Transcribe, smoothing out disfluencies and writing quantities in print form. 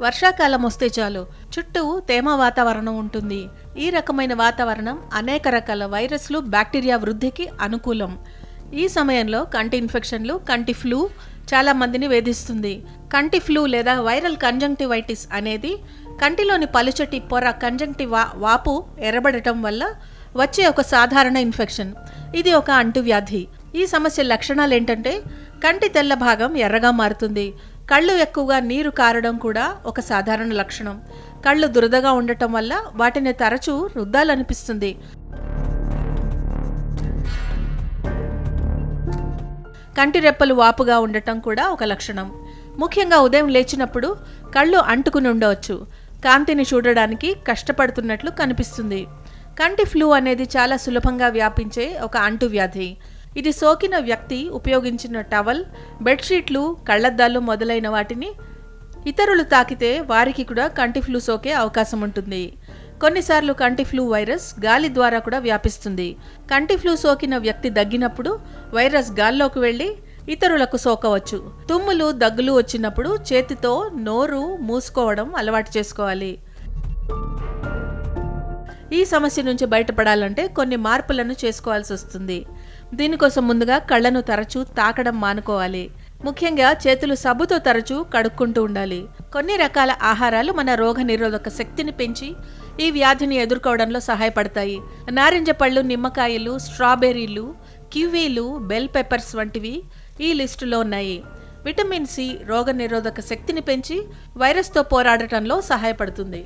వర్షాకాలం వస్తే చాలు చుట్టూ తేమ వాతావరణం ఉంటుంది. ఈ రకమైన వాతావరణం అనేక రకాల వైరస్లు, బ్యాక్టీరియా వృద్ధికి అనుకూలం. ఈ సమయంలో కంటి ఇన్ఫెక్షన్లు, కంటి ఫ్లూ చాలా మందిని వేధిస్తుంది. కంటి ఫ్లూ లేదా వైరల్ కంజంక్టివైటిస్ అనేది కంటిలోని పలుచటి పొర వాపు ఎర్రబడటం వల్ల వచ్చే ఒక సాధారణ ఇన్ఫెక్షన్. ఇది ఒక అంటువ్యాధి. ఈ సమస్య లక్షణాలు ఏంటంటే కంటి తెల్ల భాగం ఎర్రగా మారుతుంది. కళ్ళు ఎక్కువగా నీరు కారడం కూడా ఒక సాధారణ లక్షణం. కళ్ళు దురదగా ఉండటం వల్ల వాటిని తరచూ రుద్దాలనిపిస్తుంది. కంటి రెప్పలు వాపుగా ఉండటం కూడా ఒక లక్షణం. ముఖ్యంగా ఉదయం లేచినప్పుడు కళ్ళు అంటుకుని ఉండవచ్చు. కాంతిని చూడడానికి కష్టపడుతున్నట్లు కనిపిస్తుంది. కంటి ఫ్లూ అనేది చాలా సులభంగా వ్యాపించే ఒక అంటువ్యాధి. ఇది సోకిన వ్యక్తి ఉపయోగించిన టవల్, బెడ్షీట్లు, కళ్లద్దాలు మొదలైన వాటిని ఇతరులు తాకితే వారికి కూడా కంటి ఫ్లూ సోకే అవకాశం ఉంటుంది. కొన్నిసార్లు కంటి ఫ్లూ వైరస్ గాలి ద్వారా కూడా వ్యాపిస్తుంది. కంటి ఫ్లూ సోకిన వ్యక్తి దగ్గినప్పుడు వైరస్ గాల్లోకి వెళ్లి ఇతరులకు సోకవచ్చు. తుమ్ములు, దగ్గులు వచ్చినప్పుడు చేతితో నోరు మూసుకోవడం అలవాటు చేసుకోవాలి. ఈ సమస్య నుంచి బయటపడాలంటే కొన్ని మార్పులను చేసుకోవాల్సి వస్తుంది. దీనికోసం ముందుగా కళ్ళను తరచూ తాకడం మానుకోవాలి. ముఖ్యంగా చేతులు సబ్బుతో తరచూ కడుక్కుంటూ ఉండాలి. కొన్ని రకాల ఆహారాలు మన రోగ నిరోధక శక్తిని పెంచి ఈ వ్యాధిని ఎదుర్కోవడంలో సహాయపడతాయి. నారింజ పళ్ళు, నిమ్మకాయలు, స్ట్రాబెర్రీలు, కివీలు, బెల్ పెప్పర్స్ వంటివి ఈ లిస్టులో ఉన్నాయి. విటమిన్ సి రోగ నిరోధక శక్తిని పెంచి వైరస్తో పోరాడటంలో సహాయపడుతుంది.